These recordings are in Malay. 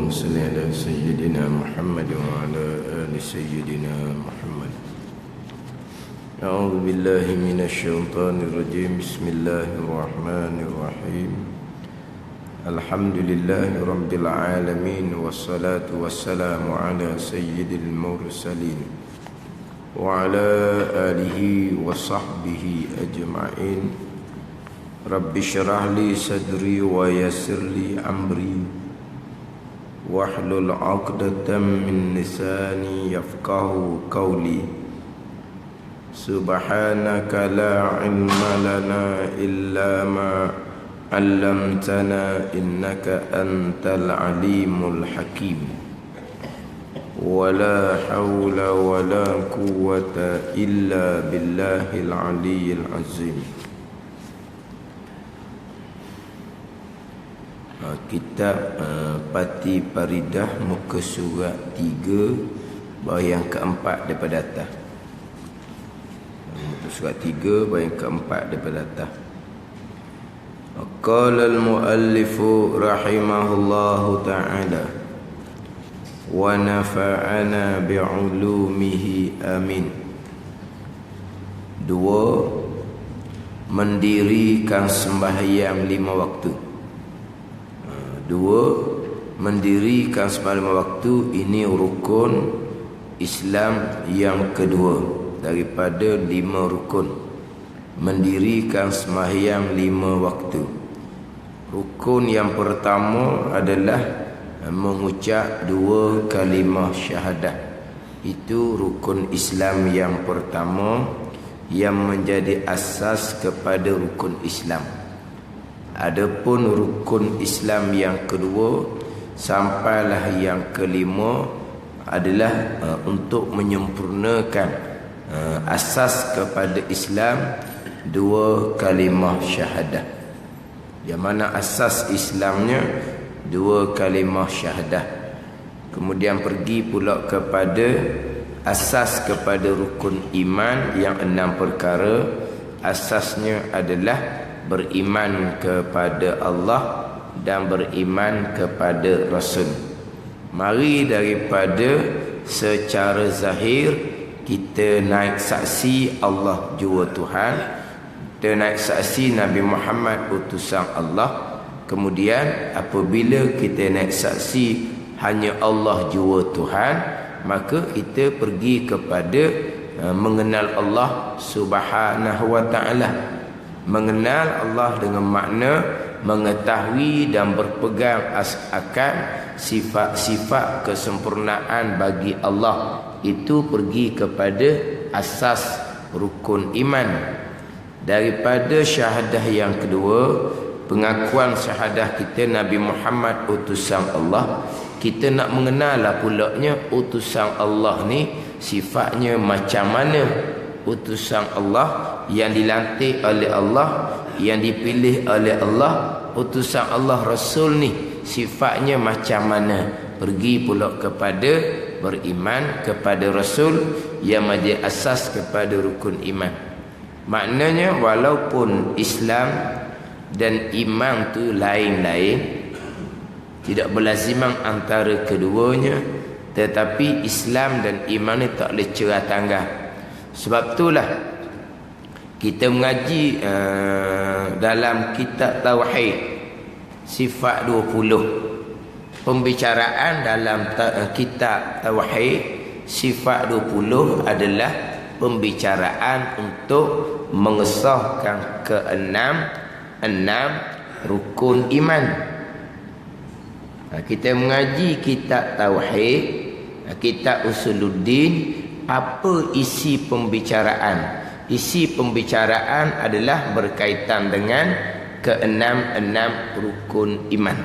اللهم صل على سيدنا محمد وعلى آل سيدنا محمد. أعوذ بالله من الشيطان الرجيم. بسم الله الرحمن الرحيم. الحمد لله رب العالمين، والصلاة والسلام على سيد المرسلين وعلى آله وصحبه أجمعين. رب اشرح لي صدري ويسر لي أمري واحلل عقدة من لساني يفقه قولي. سبحانك لا علم لنا إلا ما علمتنا إنك أنت العليم الحكيم. ولا حول ولا قوة إلا بالله العلي العظيم. Kitab Pati Paridah, muka surat 3, bawah yang keempat daripada atas. Muka surat 3, bawah yang keempat daripada atas. Qala al-muallifu rahimahullahu ta'ala wa nafa'ana bi'ulumihi amin. 2. Mendirikan sembahyang 5 waktu. 2. Mendirikan sembahyang 5 waktu. Ini rukun Islam yang kedua daripada 5 rukun. Mendirikan sembahyang 5 waktu. Rukun yang pertama adalah mengucap 2 kalimah syahadah. Itu rukun Islam yang pertama yang menjadi asas kepada rukun Islam. Adapun rukun Islam yang kedua sampailah yang kelima adalah untuk menyempurnakan asas kepada Islam 2 kalimah syahadah. Yang mana asas Islamnya 2 kalimah syahadah. Kemudian pergi pula kepada asas kepada rukun iman yang 6 perkara. Asasnya adalah beriman kepada Allah dan beriman kepada Rasul. Mari daripada secara zahir kita naik saksi Allah jua Tuhan, kita naik saksi Nabi Muhammad utusan Allah. Kemudian apabila kita naik saksi hanya Allah jua Tuhan, maka kita pergi kepada mengenal Allah Subhanahu wa ta'ala. Mengenal Allah dengan makna mengetahui dan berpegang akan sifat-sifat kesempurnaan bagi Allah. Itu pergi kepada asas rukun iman. Daripada syahadah yang kedua, pengakuan syahadah kita Nabi Muhammad utusan Allah. Kita nak mengenal lah pulaknya utusan Allah ni sifatnya macam mana. Utusan Allah yang dilantik oleh Allah, yang dipilih oleh Allah. Utusan Allah Rasul ni sifatnya macam mana. Pergi pula kepada beriman kepada Rasul yang menjadi asas kepada rukun iman. Maknanya walaupun Islam dan iman tu lain-lain, tidak berlaziman antara keduanya, tetapi Islam dan iman ni tak boleh cerah tanggal. Sebab itulah kita mengaji dalam kitab Tauhid sifat 20. Pembicaraan dalam kitab Tauhid sifat 20 adalah pembicaraan untuk mengesahkan enam rukun iman. Kita mengaji kitab Tauhid, kitab Usuluddin. Apa isi pembicaraan? Isi pembicaraan adalah berkaitan dengan keenam rukun iman.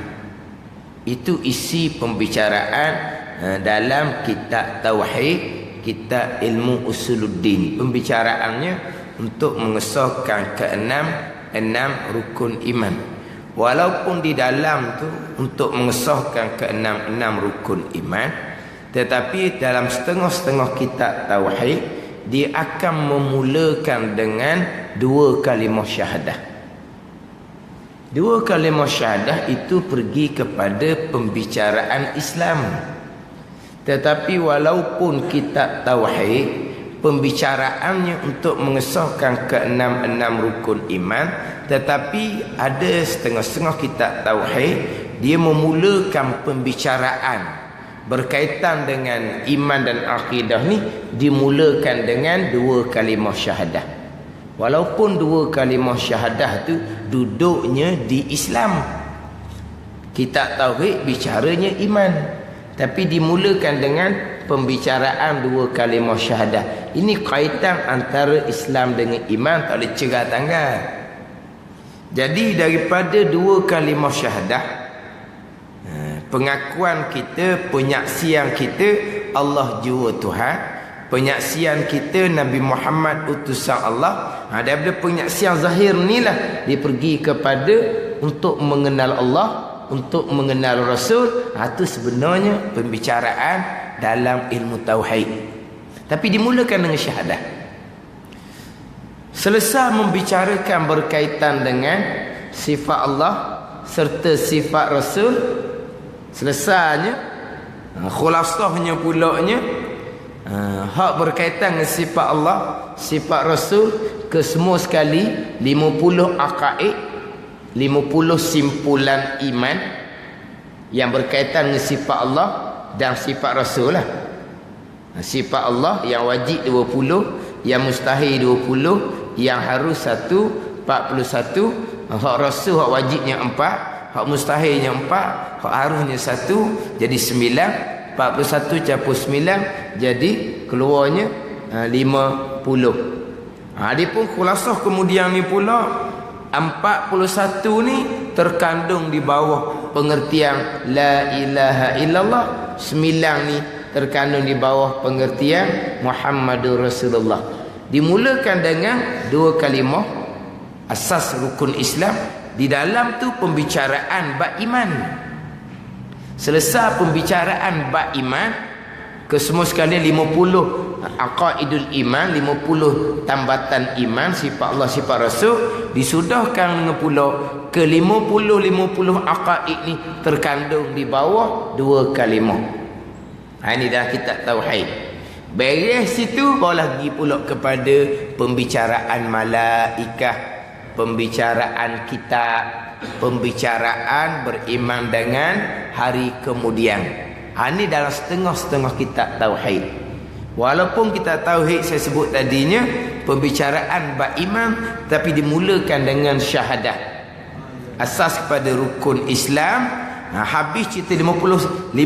Itu isi pembicaraan dalam kitab Tauhid, kitab ilmu Usuluddin. Pembicaraannya untuk mengesahkan keenam rukun iman. Walaupun di dalam tu untuk mengesahkan keenam rukun iman, tetapi dalam setengah-setengah kitab Tauhid dia akan memulakan dengan 2 kalimah syahadah. Dua kalimah syahadah itu pergi kepada pembicaraan Islam. Tetapi walaupun kita tauhid, pembicaraannya untuk mengesahkan keenam-enam rukun iman, tetapi ada setengah-setengah kitab tauhid dia memulakan pembicaraan berkaitan dengan iman dan akidah ni dimulakan dengan dua kalimah syahadah. Walaupun dua kalimah syahadah tu duduknya di Islam, kitab tauhid bicaranya iman, tapi dimulakan dengan pembicaraan dua kalimah syahadah. Ini kaitan antara Islam dengan iman, tak boleh cerah tanggal. Jadi daripada dua kalimah syahadah, pengakuan kita, penyaksian kita Allah jua Tuhan, penyaksian kita Nabi Muhammad utusan Allah. Daripada penyaksian zahir ni lah dia pergi kepada untuk mengenal Allah, untuk mengenal Rasul. Itu sebenarnya pembicaraan dalam ilmu tauhid, tapi dimulakan dengan syahadah. Selesai membicarakan berkaitan dengan sifat Allah serta sifat Rasul, selesainya khulasahnya pulaknya hak berkaitan dengan sifat Allah, sifat Rasul, kesemua sekali 50 akaid, 50 simpulan iman yang berkaitan dengan sifat Allah dan sifat Rasul lah. Sifat Allah yang wajib 20, yang mustahil 20, yang harus 1, 41. Hak Rasul hak wajibnya 4, hak mustahilnya 4, hak harusnya 1, jadi 9. 41 campur 9 jadi keluarnya 50. Dia pun khulasah kemudian ni pula 41 ni terkandung di bawah pengertian la ilaha illallah. 9 ni terkandung di bawah pengertian Muhammadur Rasulullah. Dimulakan dengan dua kalimah asas rukun Islam. Di dalam tu pembicaraan bab iman. Selesai pembicaraan bab iman, kesemua sekalian 50 aqaidul iman, 50 tambatan iman, sifat Allah, sifat Rasul, disudahkan dengan pula ke 50 aqaid ni terkandung di bawah dua kalimah. Ini dah kitab tauhid. Beres situ baru lagi pula kepada pembicaraan malaikah, pembicaraan kitab, pembicaraan beriman dengan hari kemudian. Ini dalam setengah-setengah kitab tauhid. Walaupun kitab tauhid saya sebut tadinya pembicaraan bab iman, tapi dimulakan dengan syahadah, asas kepada rukun Islam. Habis cerita 50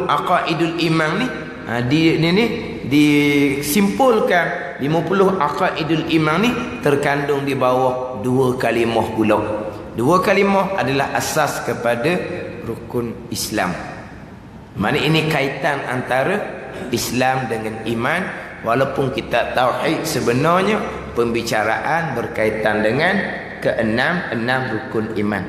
aqaidul iman ni, disimpulkan 50 aqaidul iman ni terkandung di bawah dua kalimah pula. Dua kalimah adalah asas kepada rukun Islam. Mana ini kaitan antara Islam dengan iman. Walaupun kita tauhid sebenarnya pembicaraan berkaitan dengan keenam rukun iman.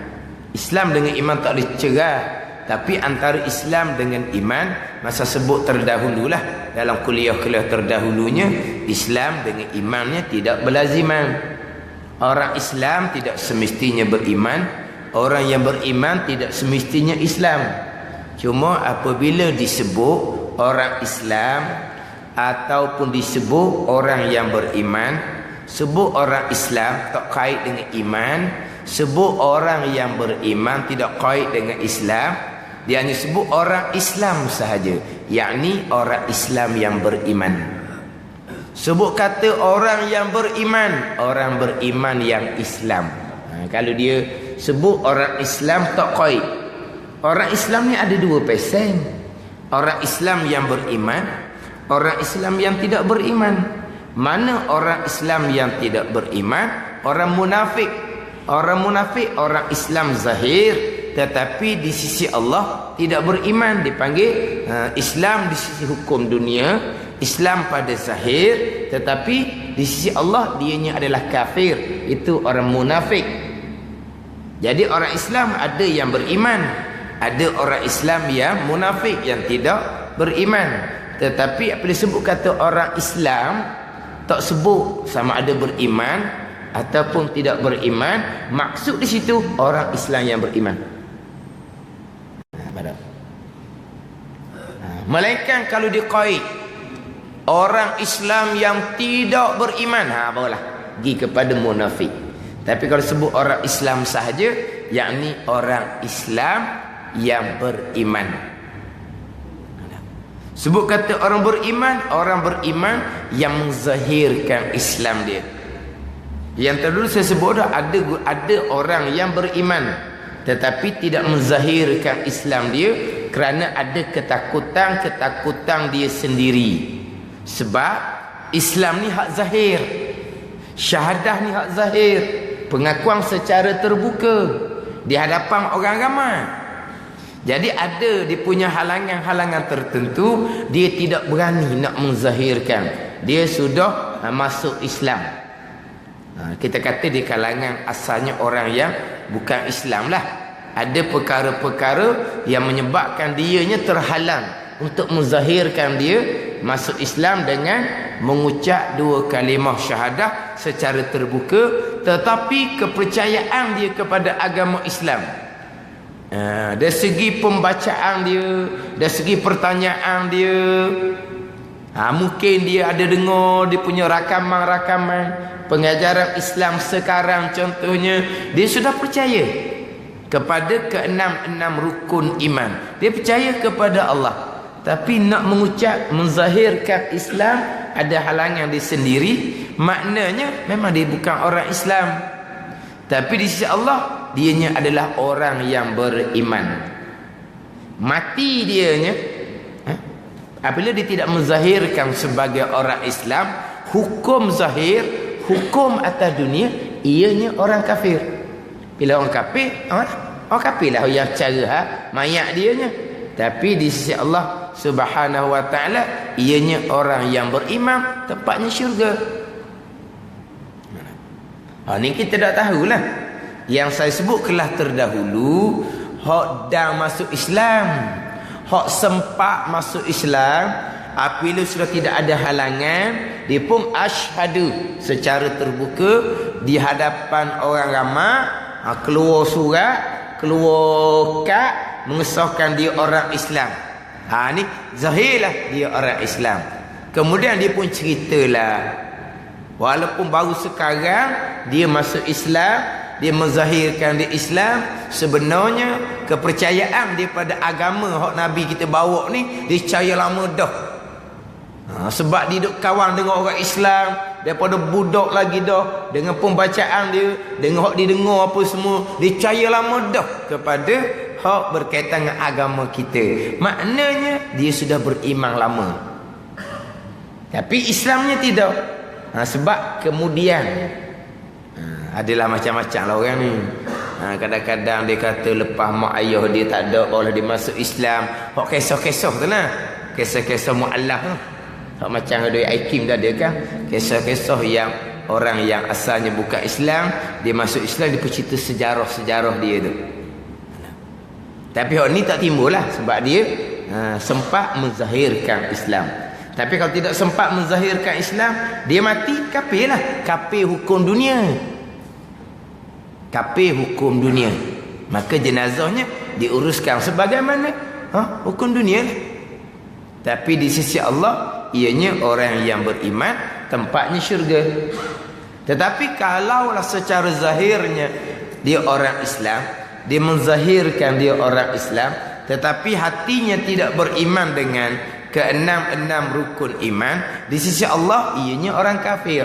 Islam dengan iman tak boleh cerah, tapi antara Islam dengan iman, masa sebut terdahululah dalam kuliah-kuliah terdahulunya, Islam dengan imannya tidak berlaziman. Orang Islam tidak semestinya beriman, orang yang beriman tidak semestinya Islam. Cuma apabila disebut orang Islam ataupun disebut orang yang beriman, sebut orang Islam tak kait dengan iman, sebut orang yang beriman tidak kait dengan Islam, dia hanya sebut orang Islam sahaja, yakni orang Islam yang beriman. Sebut kata orang yang beriman, orang beriman yang Islam. Kalau dia sebut orang Islam tak kait. Orang Islam ni ada dua pesen. Orang Islam yang beriman, orang Islam yang tidak beriman. Mana orang Islam yang tidak beriman? Orang munafik. Orang munafik orang Islam zahir, tetapi di sisi Allah tidak beriman. Dipanggil Islam di sisi hukum dunia, Islam pada zahir, tetapi di sisi Allah dianya adalah kafir. Itu orang munafik. Jadi orang Islam ada yang beriman, ada orang Islam yang munafik, yang tidak beriman. Tetapi apabila disebut kata orang Islam, tak sebut sama ada beriman ataupun tidak beriman, maksud di situ orang Islam yang beriman. Melainkan kalau diqaid orang Islam yang tidak beriman, barulah pergi kepada munafik. Tapi kalau sebut orang Islam sahaja, yakni orang Islam yang beriman. Sebut kata orang beriman yang menzahirkan Islam dia. Yang terdulu saya sebut ada orang yang beriman tetapi tidak menzahirkan Islam dia kerana ada ketakutan dia sendiri. Sebab Islam ni hak zahir, syahadah ni hak zahir, pengakuan secara terbuka di hadapan orang ramai. Jadi ada dia punya halangan-halangan tertentu, dia tidak berani nak menzahirkan. Dia sudah masuk Islam. Kita kata di kalangan asalnya orang yang bukan Islam lah. Ada perkara-perkara yang menyebabkan dianya terhalang untuk menzahirkan dia masuk Islam dengan mengucap dua kalimah syahadah secara terbuka, tetapi kepercayaan dia kepada agama Islam, dari segi pembacaan dia, dari segi pertanyaan dia, mungkin dia ada dengar dia punya rakaman-rakaman pengajaran Islam sekarang contohnya, dia sudah percaya kepada keenam rukun iman, dia percaya kepada Allah, tapi nak mengucap menzahirkan Islam ada halangan dia sendiri. Maknanya memang dia bukan orang Islam, tapi di sisi Allah dianya adalah orang yang beriman. Mati dianya apabila dia tidak menzahirkan sebagai orang Islam, hukum zahir, hukum atas dunia, ianya orang kafir. Bila orang kafir, orang kafir lah yang cara mayat dianya. Tapi di sisi Allah Subhanahu wa ta'ala, ianya orang yang beriman, tempatnya syurga. Ni kita dah tahulah. Yang saya sebut kelas terdahulu, hak dah masuk Islam, hak sempat masuk Islam, apabila sudah tidak ada halangan, dia pun asyhadu secara terbuka di hadapan orang ramai, keluar surat, keluar kad mengesahkan dia orang Islam. Ni zahirlah dia orang Islam. Kemudian dia pun ceritalah, walaupun baru sekarang dia masuk Islam, dia menzahirkan dia Islam, sebenarnya kepercayaan dia pada agama hak Nabi kita bawa ni, dia percaya lama dah. Sebab dia duduk kawan dengan orang Islam daripada budak lagi dah, dengan pembacaan dia, dengan hak dia dengar apa semua, dia percaya lama dah kepada hak berkaitan dengan agama kita. Maknanya dia sudah beriman lama, tapi Islamnya tidak. Sebab kemudian adalah macam-macam lah orang ni. Kadang-kadang dia kata lepas mak ayah dia tak ada, oleh dia masuk Islam. Hak kisah-kisah tu lah, kisah-kisah mu'allaf tu. Hak macam ada Aikim dah ada kan, kisah-kisah yang orang yang asalnya bukan Islam, dia masuk Islam, dia bercerita sejarah-sejarah dia tu. Tapi hak ni tak timbul lah, sebab dia sempat menzahirkan Islam. Tapi kalau tidak sempat menzahirkan Islam, dia mati kafir lah. Kafir hukum dunia, kafir hukum dunia. Maka jenazahnya diuruskan sebagaimana hukum dunia lah. Tapi di sisi Allah, ianya orang yang beriman, tempatnya syurga. Tetapi kalaulah secara zahirnya dia orang Islam, dia menzahirkan dia orang Islam, tetapi hatinya tidak beriman dengan keenam rukun iman, di sisi Allah ianya orang kafir,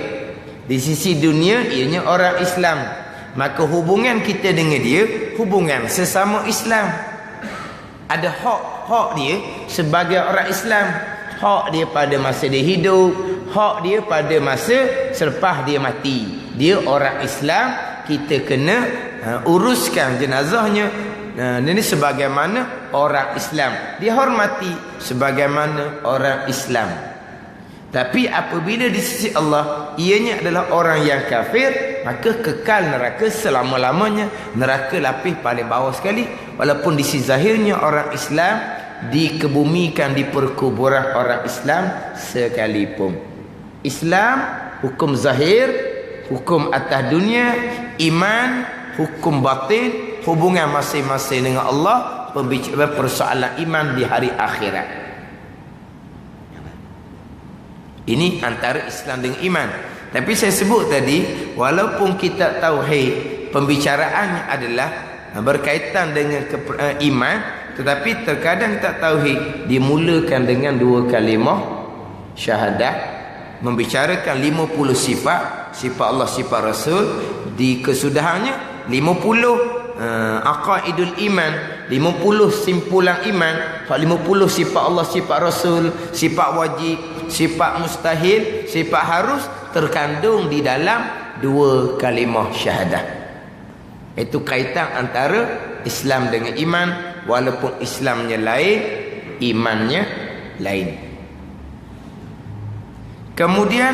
di sisi dunia ianya orang Islam. Maka hubungan kita dengan dia hubungan sesama Islam. Ada hak dia sebagai orang Islam, hak dia pada masa dia hidup, hak dia pada masa selepas dia mati. Dia orang Islam, kita kena uruskan jenazahnya. Ini sebagaimana orang Islam, dihormati sebagaimana orang Islam. Tapi apabila di sisi Allah ianya adalah orang yang kafir, maka kekal neraka selama-lamanya, neraka lapis paling bawah sekali. Walaupun di sisi zahirnya orang Islam, dikebumikan di perkuburan orang Islam sekalipun. Islam hukum zahir, hukum atas dunia, iman, hukum batin, hubungan masing-masing dengan Allah, pembicaraan persoalan iman di hari akhirat. Ini antara Islam dengan iman. Tapi saya sebut tadi, walaupun kita tauhid, pembicaraannya adalah berkaitan dengan iman, tetapi terkadang tak tauhid dimulakan dengan 2 kalimah syahadah, membicarakan 50 sifat Allah, sifat Rasul. Di kesudahannya 50 aqaidul iman, 50 simpulan iman, 50 sifat Allah, sifat Rasul, sifat wajib, sifat mustahil, sifat harus terkandung di dalam 2 kalimah syahadah. Itu kaitan antara Islam dengan iman, walaupun Islamnya lain, imannya lain. Kemudian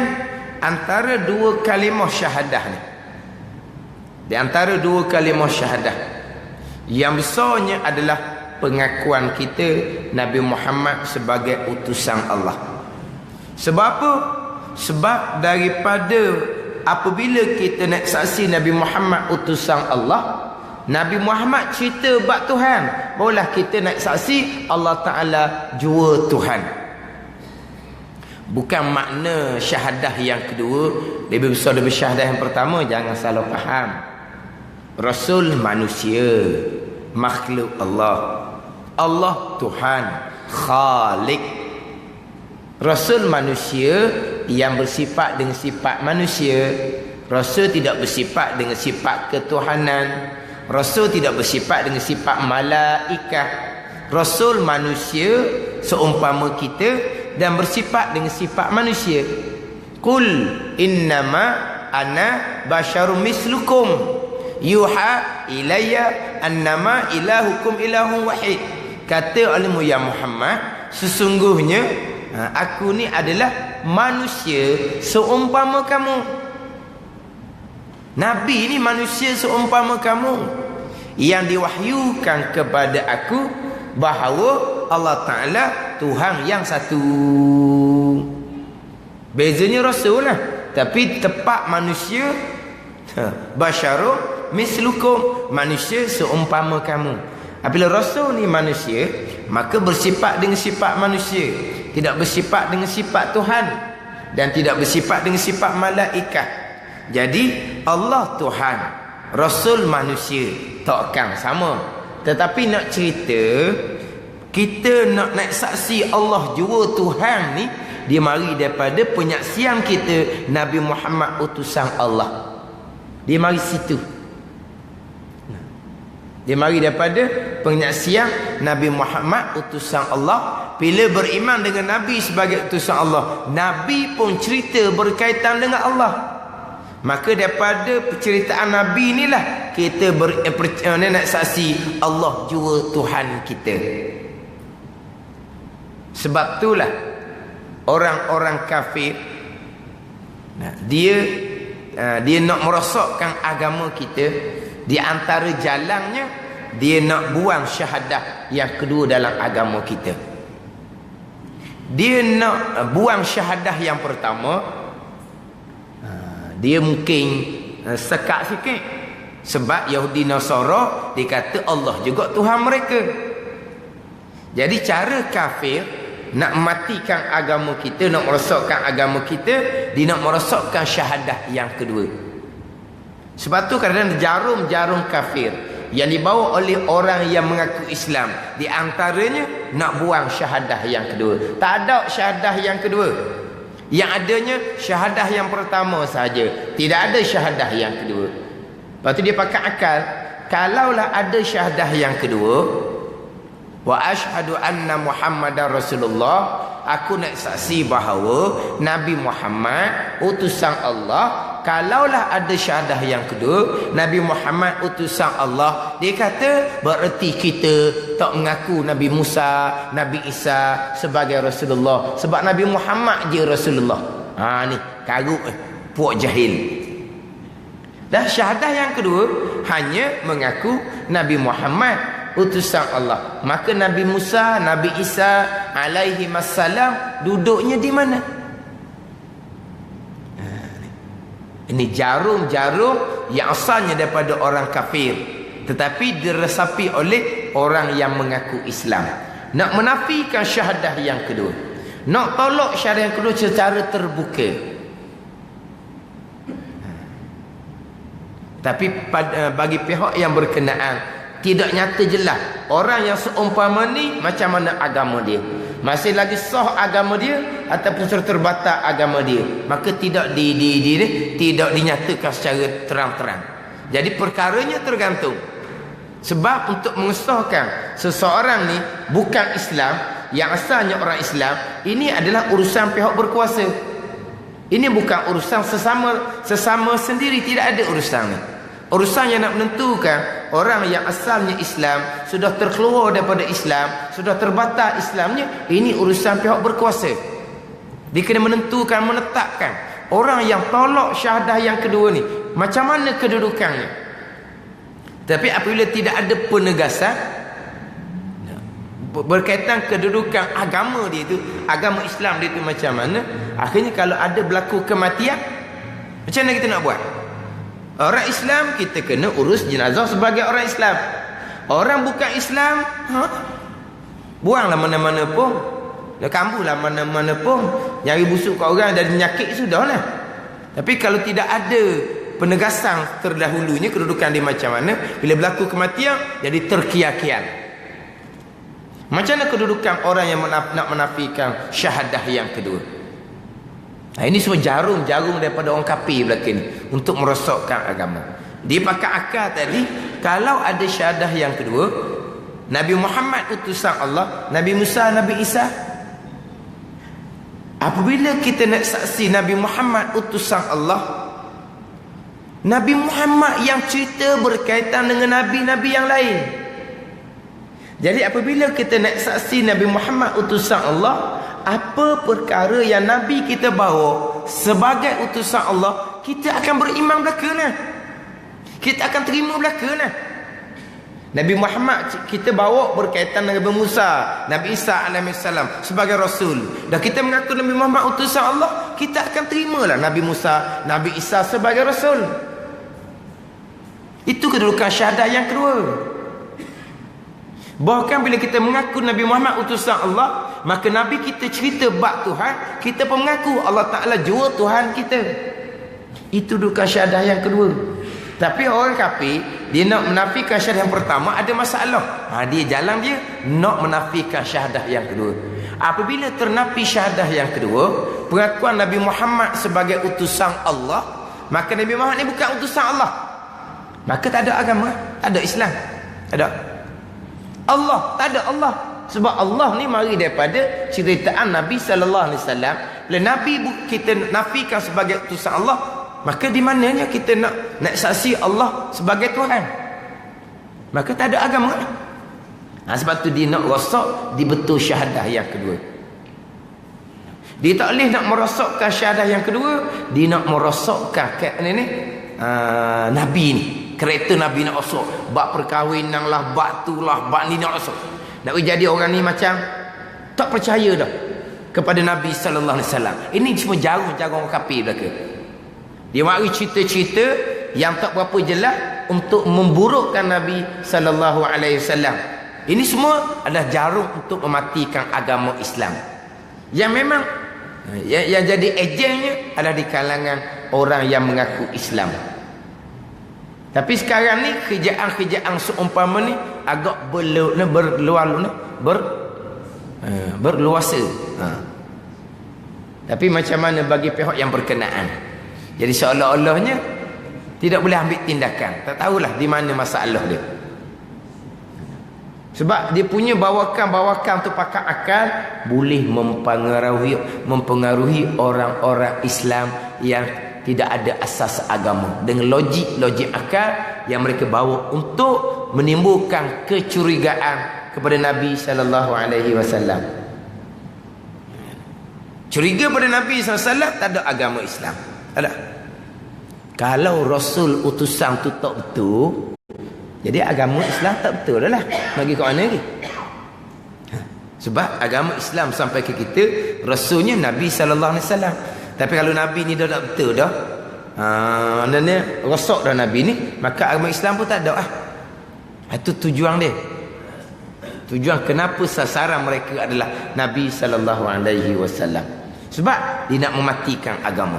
antara 2 kalimah syahadah ni, di antara 2 kalimah syahadah yang besarnya adalah pengakuan kita Nabi Muhammad sebagai utusan Allah. Sebab apa? Sebab daripada apabila kita nak saksi Nabi Muhammad utusan Allah, Nabi Muhammad cerita bab Tuhan, barulah kita nak saksi Allah Ta'ala jua Tuhan. Bukan makna syahadah yang kedua lebih besar daripada syahadah yang pertama. Jangan salah faham. Rasul manusia, makhluk Allah. Allah Tuhan, Khalik. Rasul manusia yang bersifat dengan sifat manusia. Rasul tidak bersifat dengan sifat ketuhanan. Rasul tidak bersifat dengan sifat malaikat. Rasul manusia seumpama kita dan bersifat dengan sifat manusia. Qul innama ana basyarum mislukum yuha ilayya annama ilahukum ilahun wahid. Kata alimu ya Muhammad, sesungguhnya aku ni adalah manusia seumpama kamu. Nabi ni manusia seumpama kamu, yang diwahyukan kepada aku bahawa Allah Ta'ala Tuhan yang satu. Bezanya Rasul lah, tapi tepat manusia. Basyaru mislukum, manusia seumpama kamu. Apabila Rasul ni manusia, maka bersifat dengan sifat manusia, tidak bersifat dengan sifat Tuhan, dan tidak bersifat dengan sifat malaikat. Jadi Allah Tuhan, Rasul manusia, takkan sama. Tetapi nak cerita, kita nak saksi Allah jua Tuhan ni, dia mari daripada penyaksian kita Nabi Muhammad utusan Allah. Dia mari situ. Dia mari daripada penyaksian Nabi Muhammad utusan Allah. Bila beriman dengan Nabi sebagai utusan Allah, Nabi pun cerita berkaitan dengan Allah. Maka daripada penceritaan Nabi inilah kita nak saksi Allah jua Tuhan kita. Sebab itulah orang-orang kafir, dia nak merosakkan agama kita. Di antara jalannya, dia nak buang syahadah yang kedua dalam agama kita. Dia nak buang syahadah yang pertama, dia mungkin sekat sikit. Sebab Yahudi Nasara dia kata Allah juga Tuhan mereka. Jadi cara kafir nak matikan agama kita, nak merosakkan agama kita, dia nak merosakkan syahadah yang kedua. Sebab tu kadang-kadang jarum-jarum kafir yang dibawa oleh orang yang mengaku Islam, di antaranya nak buang syahadah yang kedua. Tak ada syahadah yang kedua. Yang adanya syahadah yang pertama saja. Tidak ada syahadah yang kedua. Lepas tu dia pakai akal. Kalaulah ada syahadah yang kedua, wa asyhadu anna Muhammadar Rasulullah, aku nak saksi bahawa Nabi Muhammad utusan Allah. Kalaulah ada syahadah yang kedua, Nabi Muhammad utusan Allah, dia kata bererti kita tak mengaku Nabi Musa, Nabi Isa sebagai Rasulullah. Sebab Nabi Muhammad je Rasulullah. Ni karut puak jahil. Dan syahadah yang kedua hanya mengaku Nabi Muhammad utusan Allah. Maka Nabi Musa, Nabi Isa alaihi wassalam duduknya di mana? Ini jarum-jarum yang asalnya daripada orang kafir, tetapi diresapi oleh orang yang mengaku Islam. Nak menafikan syahadah yang kedua, nak tolak syahadah yang kedua secara terbuka. Tapi bagi pihak yang berkenaan, tidak nyata jelas orang yang seumpama ni macam mana agama dia, masih lagi sah agama dia ataupun terbatas agama dia, maka tidak tidak dinyatakan secara terang-terang. Jadi perkaranya tergantung. Sebab untuk mengesahkan seseorang ni bukan Islam, yang asalnya orang Islam, ini adalah urusan pihak berkuasa. Ini bukan urusan sesama sendiri, tidak ada urusan ni. Urusan yang nak menentukan orang yang asalnya Islam sudah terkeluar daripada Islam, sudah terbatas Islamnya, ini urusan pihak berkuasa. Dia kena menentukan, menetapkan orang yang tolak syahadah yang kedua ni macam mana kedudukannya. Tapi apabila tidak ada penegasan berkaitan kedudukan agama dia itu, agama Islam dia itu macam mana, akhirnya kalau ada berlaku kematian, macam mana kita nak buat? Orang Islam kita kena urus jenazah sebagai orang Islam. Orang bukan Islam, buanglah mana-mana pun, kambuhlah mana-mana pun, nyari busuk kat orang dan penyakit sudahlah. Tapi kalau tidak ada penegasan terdahulunya kedudukan dia macam mana, bila berlaku kematian jadi terkial-kial. Macam mana kedudukan orang yang nak menafikan syahadah yang kedua? Nah, ini semua jarum-jarum daripada orang kafir belaka ni untuk merosakkan agama. Dia pakai akal tadi, kalau ada syahadah yang kedua, Nabi Muhammad utusan Allah, Nabi Musa, Nabi Isa. Apabila kita nak saksi Nabi Muhammad utusan Allah, Nabi Muhammad yang cerita berkaitan dengan nabi-nabi yang lain. Jadi apabila kita nak saksi Nabi Muhammad utusan Allah, apa perkara yang Nabi kita bawa sebagai utusan Allah, kita akan beriman belaka. Kita akan terima belaka. Nabi Muhammad kita bawa berkaitan dengan Nabi Musa, Nabi Isa alaihissalam sebagai Rasul, dan kita mengaku Nabi Muhammad utusan Allah, kita akan terimalah Nabi Musa, Nabi Isa sebagai Rasul. Itu kedudukan syahadah yang kedua. Bahkan bila kita mengaku Nabi Muhammad utusan Allah, maka Nabi kita cerita bab Tuhan, kita pun mengaku Allah Ta'ala jua Tuhan kita. Itu kedudukan syahadah yang kedua. Tapi orang kafir, dia nak menafikan syahadah yang pertama, ada masalah. Dia jalan dia nak menafikan syahadah yang kedua. Apabila ternafi syahadah yang kedua, pengakuan Nabi Muhammad sebagai utusan Allah, maka Nabi Muhammad ni bukan utusan Allah, maka tak ada agama, tak ada Islam, tak ada Allah, tak ada Allah. Sebab Allah ni mari daripada ceritaan Nabi sallallahu alaihi wasallam. Bila Nabi kita nafikan sebagai utusan Allah, maka di mananya kita nak saksi Allah sebagai Tuhan, maka tak ada agama. Sebab tu dia nak rosak di betul syahadah yang kedua. Dia tak boleh nak merosakkan syahadah yang kedua, dia nak merosakkan Nabi ni, kereta Nabi nak rosak, bab perkahwinan lah, bab tu lah, bab ni nak rosak. Nak jadi orang ni macam tak percaya dah kepada Nabi sallallahu alaihi wasallam. Ini semua jarum-jarum kafir belaka. Dia mari cerita-cerita yang tak berapa jelas untuk memburukkan Nabi sallallahu alaihi wasallam. Ini semua adalah jarum untuk mematikan agama Islam. Yang memang yang jadi ejennya adalah di kalangan orang yang mengaku Islam. Tapi sekarang ni kerjaan-kerjaan seumpama ni agak berluasa. Tapi macam mana bagi pihak yang berkenaan? Jadi seolah-olahnya tidak boleh ambil tindakan. Tak tahulah di mana masalah dia. Sebab dia punya bawakan tu pakai akal, boleh mempengaruhi orang-orang Islam yang tidak ada asas agama dengan logik akal yang mereka bawa untuk menimbulkan kecurigaan kepada Nabi sallallahu alaihi wasallam. Curiga pada Nabi sallallahu alaihi wasallam, tak ada agama Islam. Ada. Kalau Rasul utusan tu tak betul, jadi agama Islam tak betul lah. Bagi kat mana lagi? Sebab agama Islam sampai ke kita, Rasulnya Nabi sallallahu alaihi wasallam. Tapi kalau Nabi ni dah tak betul dah, rosak dah Nabi ni, maka agama Islam pun tak ada lah. Itu tujuan dia. Tujuan kenapa sasaran mereka adalah Nabi SAW. Sebab dia nak mematikan agama.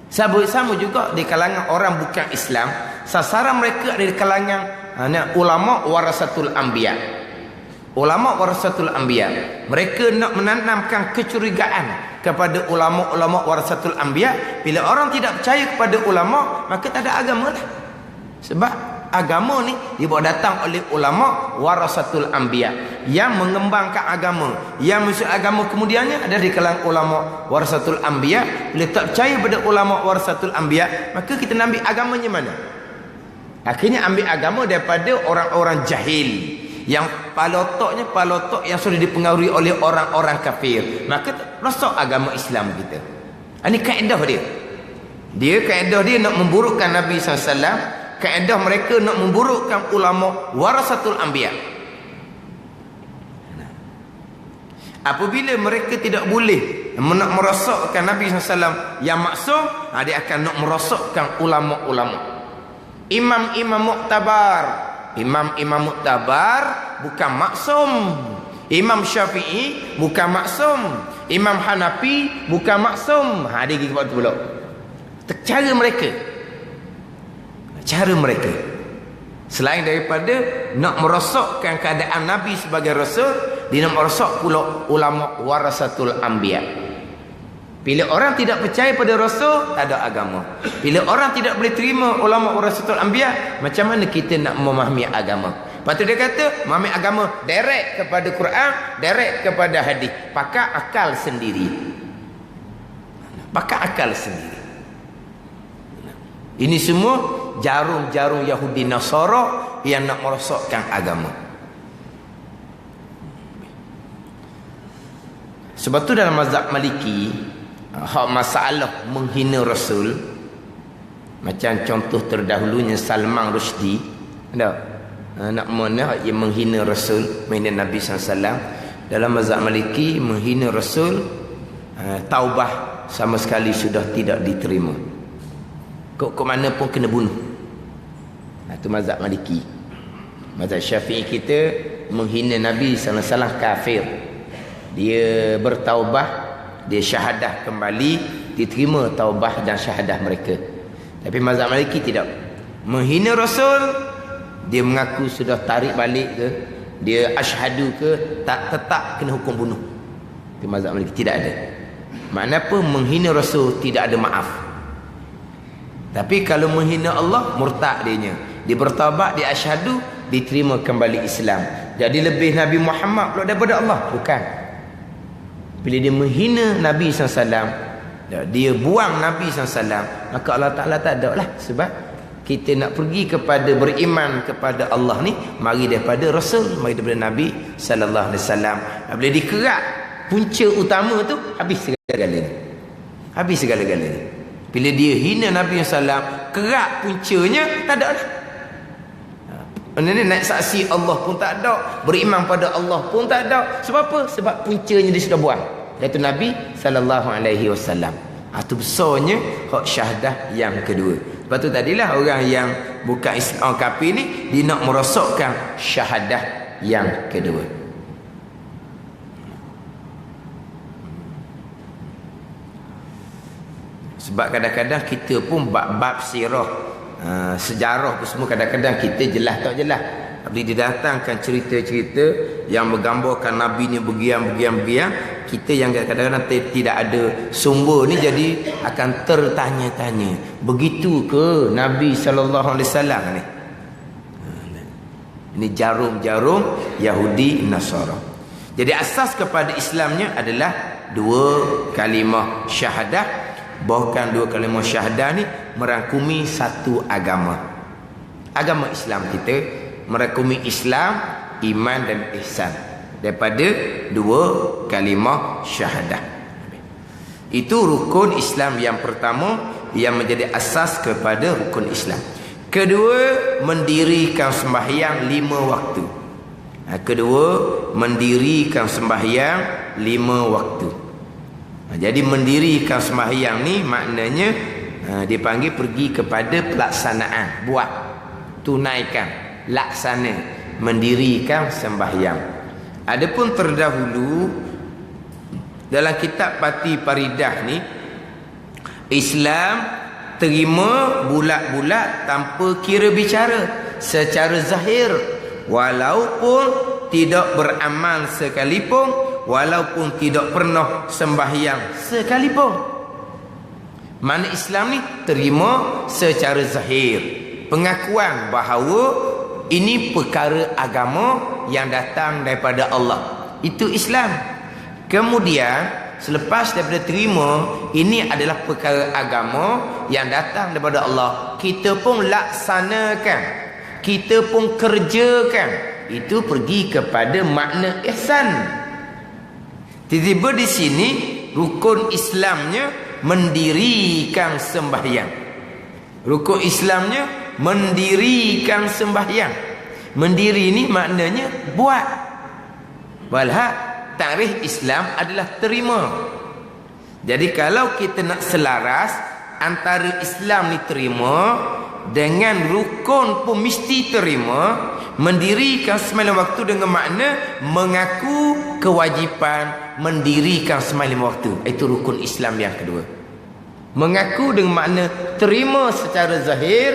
Sama juga di kalangan orang bukan Islam, sasaran mereka ada di kalangan ulama warasatul anbiya. Ulama warasatul anbiya, mereka nak menanamkan kecurigaan kepada ulama-ulama warasatul anbiya. Bila orang tidak percaya kepada ulama, maka tak ada agama lah. Sebab agama ni dibawa datang oleh ulama warasatul anbiya yang mengembangkan agama, yang masuk agama kemudiannya ada di kalangan ulama warasatul anbiya. Bila tak percaya pada ulama warasatul anbiya, maka kita nak ambil agamanya mana? Akhirnya ambil agama daripada orang-orang jahil, yang kepala otak yang sudah dipengaruhi oleh orang-orang kafir. Maka rosak agama Islam kita. Ini kaedah dia. Kaedah dia nak memburukkan Nabi SAW. Kaedah mereka nak memburukkan ulama warasatul anbiya. Apabila mereka tidak boleh nak merosakkan Nabi SAW yang maksum, dia akan nak merosakkan ulama-ulama. Imam-imam muktabar bukan maksum. Imam Syafi'i bukan maksum. Imam Hanafi bukan maksum. Dia gigi waktu pula. Cara mereka selain daripada nak merosakkan keadaan Nabi sebagai Rasul, dia nak merosak pula ulama warasatul anbiya. Bila orang tidak percaya pada Rasul, tak ada agama. Bila orang tidak boleh terima ulama warasatul anbiya, macam mana kita nak memahami agama? Lepas tu dia kata, memahami agama direct kepada Quran, direct kepada hadis. Pakai akal sendiri. Ini semua jarum-jarum Yahudi Nasara yang nak merosakkan agama. Sebab tu dalam mazhab Maliki, masalah menghina Rasul, macam contoh terdahulunya Salman Rushdie, nak mana yang menghina Rasul, menghina Nabi SAW. Dalam mazhab Maliki, menghina Rasul, taubah sama sekali sudah tidak diterima. Kok mana pun kena bunuh. Itu mazhab Maliki. Mazhab Syafi'i kita, menghina Nabi SAW kafir. Dia bertaubah, dia syahadah kembali, diterima taubah dan syahadah mereka. Tapi mazhab Maliki tidak. Menghina Rasul, dia mengaku sudah tarik balik ke, dia asyhadu ke, tetap kena hukum bunuh. Itu mazhab Maliki tidak ada. Makna apa? Menghina Rasul tidak ada maaf. Tapi kalau menghina Allah, murtad dia. Dia bertaubat, dia asyhadu, diterima kembali Islam. Jadi lebih Nabi Muhammad pula daripada Allah? Bukan. Bila dia menghina Nabi SAW, dia buang Nabi SAW, maka Allah Ta'ala tak ada lah. Sebab kita nak pergi kepada beriman kepada Allah ni, mari daripada Rasul, mari daripada Nabi SAW. Bila dikerak punca utama tu, habis segala-galanya. Bila dia hina Nabi SAW, kerak puncanya, tak ada lah. Ini naik saksi Allah pun tak ada, beriman pada Allah pun tak ada. Sebab apa? Sebab puncanya dia sudah buang, iaitu Nabi SAW. Itu besarnya hak syahadah yang kedua. Lepas tu tadilah orang yang bukan Islam kafir ni, dia nak merosakkan syahadah yang kedua. Sebab kadang-kadang kita pun bab sirah, sejarah pun semua kadang-kadang kita jelas tak jelas. Bila didatangkan cerita-cerita yang menggambarkan Nabi ni begian, kita yang kadang-kadang tidak ada sumber ni, jadi akan tertanya-tanya, begitu ke Nabi SAW ni? Ini jarum-jarum Yahudi Nasara. Jadi asas kepada Islamnya adalah dua kalimah syahadah. Bahkan dua kalimah syahadah ni merangkumi satu agama. Agama Islam kita merangkumi Islam, iman dan ihsan daripada dua kalimah syahadah. Itu rukun Islam yang pertama yang menjadi asas kepada rukun Islam. Kedua, mendirikan sembahyang 5 waktu. Mendirikan sembahyang 5 waktu. Jadi mendirikan sembahyang ni maknanya dipanggil pergi kepada pelaksanaan, buat, tunaikan, laksana, mendirikan sembahyang. Adapun terdahulu dalam kitab Pati Paridah ni, Islam terima bulat-bulat tanpa kira bicara secara zahir, walaupun tidak beramal sekalipun, walaupun tidak pernah sembahyang sekalipun. Mana Islam ni terima secara zahir, pengakuan bahawa ini perkara agama yang datang daripada Allah. Itu Islam. Kemudian selepas daripada terima ini adalah perkara agama yang datang daripada Allah, kita pun laksanakan, kita pun kerjakan. Itu pergi kepada makna ihsan. Tiba-tiba di sini rukun Islamnya mendirikan sembahyang. Rukun Islamnya mendirikan sembahyang. Mendiri ini maknanya buat. Walhaq tarikh Islam adalah terima. Jadi kalau kita nak selaras antara Islam ni terima dengan rukun pun mesti terima, mendirikan sembahyang waktu dengan makna mengaku kewajipan mendirikan sembahyang waktu. Itu rukun Islam yang kedua. Mengaku dengan makna terima secara zahir,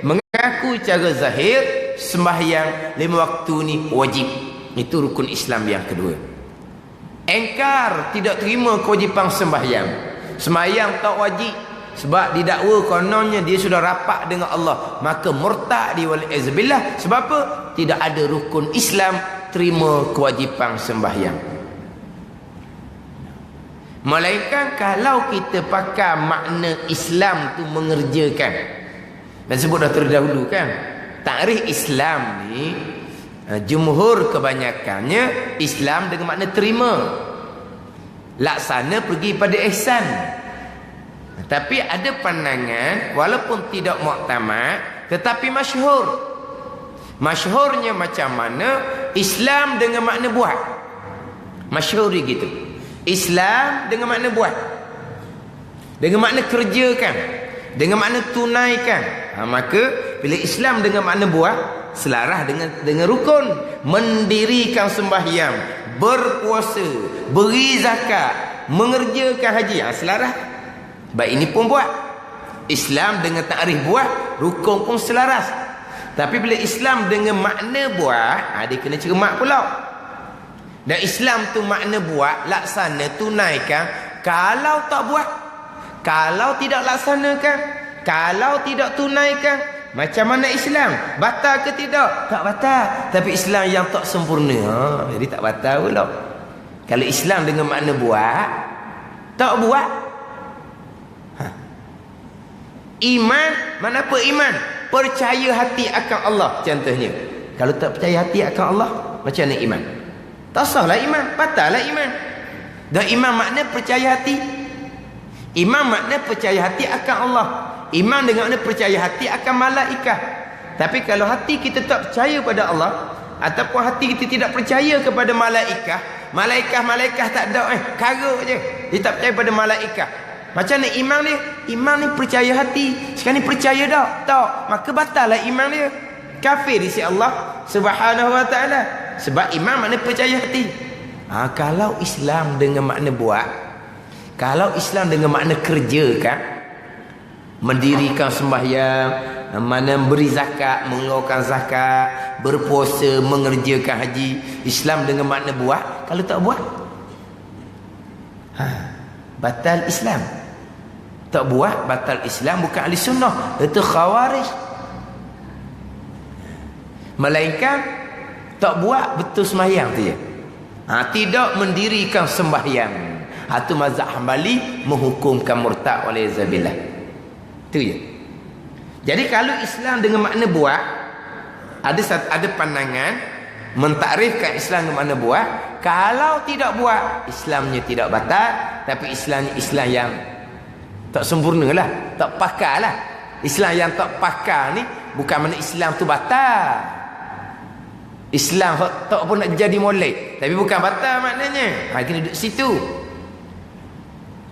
mengaku secara zahir sembahyang 5 waktu ni wajib. Itu rukun Islam yang kedua. Engkar, tidak terima kewajipan sembahyang. Sembahyang tak wajib sebab didakwa kononnya dia sudah rapat dengan Allah, maka murtad di wal-izbillah. Sebab apa? Tidak ada rukun Islam terima kewajipan sembahyang. Melainkan kalau kita pakai makna Islam tu mengerjakan. Dan sebut dah terdahulu kan, takrif Islam ni jumhur kebanyakannya Islam dengan makna terima, laksana pergi pada ihsan. Tapi ada pandangan walaupun tidak muktamad tetapi masyhur. Masyhurnya macam mana? Islam dengan makna buat. Masyhur gitu. Islam dengan makna buat, dengan makna kerjakan, dengan makna tunaikan. Maka bila Islam dengan makna buat, selaras dengan rukun, mendirikan sembahyang, berpuasa, beri zakat, mengerjakan haji. Selaras. Baik ini pun buat. Islam dengan takrif buat, rukun pun selaras. Tapi bila Islam dengan makna buat, dia kena cermat pula. Dan Islam tu makna buat, laksana, tunaikan. Kalau tak buat, kalau tidak laksanakan, kalau tidak tunaikan, macam mana Islam? Batal ke tidak? Tak batal. Tapi Islam yang tak sempurna, jadi tak batal pula. Kalau Islam dengan makna buat, tak buat. Iman, mana apa iman? Percaya hati akan Allah contohnya. Kalau tak percaya hati akan Allah, macam mana iman? Tak sahlah iman, batallah iman. Dan iman makna percaya hati. Iman makna percaya hati akan Allah. Iman dengan makna percaya hati akan malaikat. Tapi kalau hati kita tak percaya pada Allah, ataupun hati kita tidak percaya kepada malaikat, malaikat tak ada, karuk je. Dia tak percaya pada malaikat. Macam mana iman dia? Iman ni percaya hati. Sekarang ni percaya tak? Tak. Maka batallah iman dia. Kafir di sisi Allah Subhanahu wa ta'ala. Sebab iman makna percaya hati. Kalau Islam dengan makna buat, kalau Islam dengan makna kerjakan, mendirikan sembahyang, mana beri zakat, mengeluarkan zakat, berpuasa, mengerjakan haji. Islam dengan makna buat. Kalau tak buat, batal Islam. Tak buat, batal Islam. Bukan ahli sunnah, itu khawarij. Melainkan tak buat betul sembahyang tu je. Tidak mendirikan sembahyang. Itu mazhab Hambali menghukumkan murtad waliyazbillah. Itu je. Jadi kalau Islam dengan makna buat, ada pandangan mentakrifkan Islam dengan makna buat. Kalau tidak buat, Islamnya tidak batal, tapi Islamnya Islam yang tak sempurna lah, tak pakar lah. Islam yang tak pakar ni bukan makna Islam tu batal. Islam tak pun nak jadi molek, tapi bukan batal maknanya. Kena duduk situ.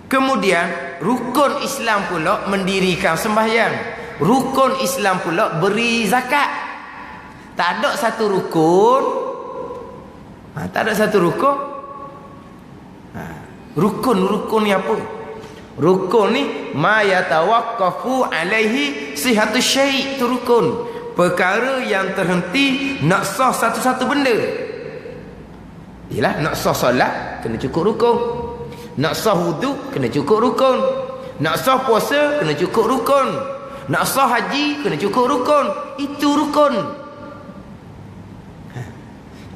Kemudian rukun Islam pula mendirikan sembahyang. Rukun Islam pula beri zakat. Tak ada satu rukun. Tak ada satu rukun. Rukun ni apa? Rukun ni ma yatawaqqafu alaihi sihhatu syai', itu rukun. Perkara yang terhenti nak sah satu-satu benda. Yalah, nak sah solat kena cukup rukun. Nak sah wudu kena cukup rukun. Nak sah puasa kena cukup rukun. Nak sah haji kena cukup rukun. Itu rukun.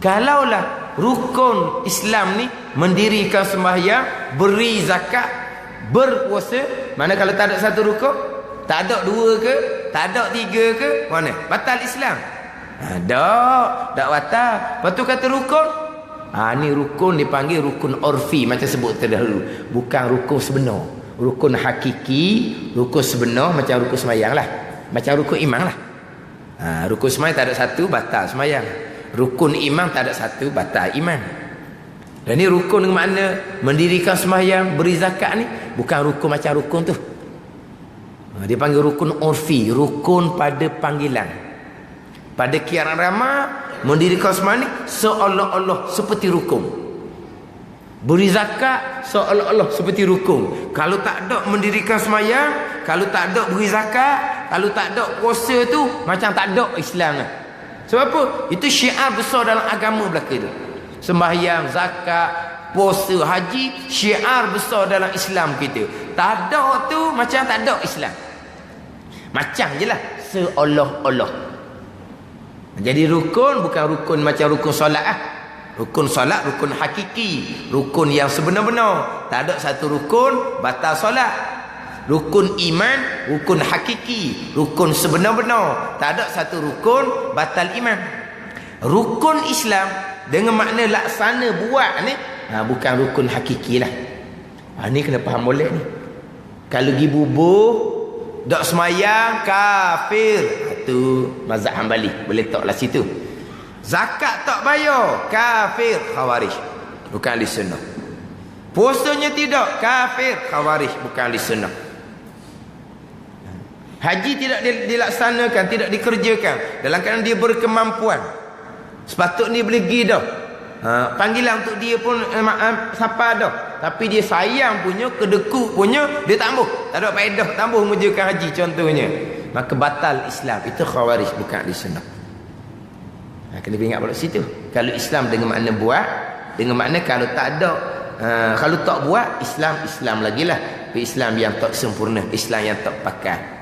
Kalaulah rukun Islam ni mendirikan sembahyang, beri zakat, berpuasa, mana kalau tak ada satu rukun, tak ada dua ke, tak ada tiga ke, mana? Batal Islam. Tak batal. Lepas tu kata rukun. Ni rukun dipanggil rukun urfi, macam sebut terdahulu. Bukan rukun sebenar. Rukun hakiki, rukun sebenar macam rukun sembahyang lah. Macam rukun iman lah. Rukun sembahyang tak ada satu, batal sembahyang. Rukun iman tak ada satu, batal iman. Dan ni rukun dengan makna mendirikan sembahyang, beri zakat ni bukan rukun macam rukun tu. Dia panggil rukun urfi, rukun pada panggilan. Pada kiaran ramah, mendirikan sembahyang ni seolah-olah seperti rukun. Beri zakat seolah-olah seperti rukun. Kalau tak ada mendirikan sembahyang, kalau tak ada beri zakat, kalau tak ada puasa tu macam tak ada Islam lah. Sebab apa? Itu syiar besar dalam agama belaka tu. Sembahyang, zakat, puasa, haji, syiar besar dalam Islam kita. Tak ada tu macam tak ada Islam. Macam je lah, seolah-olah. Jadi rukun bukan rukun macam rukun solat lah. Rukun solat, rukun hakiki, rukun yang sebenar-benar. Tak ada satu rukun batal solat. Rukun iman, rukun hakiki, rukun sebenar-benar. Tak ada satu rukun batal iman. Rukun Islam dengan makna laksana buat ni, bukan rukun hakiki lah. Ni kena faham boleh ni. Kalau pergi bubuh dak semayang, kafir. Itu mazhab Hambali, boleh tak lah situ. Zakat tak bayar, kafir, khawarij, bukan ahli sunnah. Puasanya tidak, kafir, khawarij, bukan ahli sunnah. Haji tidak dilaksanakan, tidak dikerjakan dalam keadaan dia berkemampuan. Sepatutnya boleh pergi dah. Panggilan untuk dia pun siapa dah. Tapi dia sayang punya, kedekut punya, dia tambah. Tak ada faedah tambah mengerjakan haji contohnya. Maka batal Islam. Itu khawarij, bukan ahli sunnah. Kena ingat pada situ. Kalau Islam dengan makna buat, dengan makna kalau tak ada, kalau tak buat, Islam lagi lah. Islam yang tak sempurna, Islam yang tak pakai.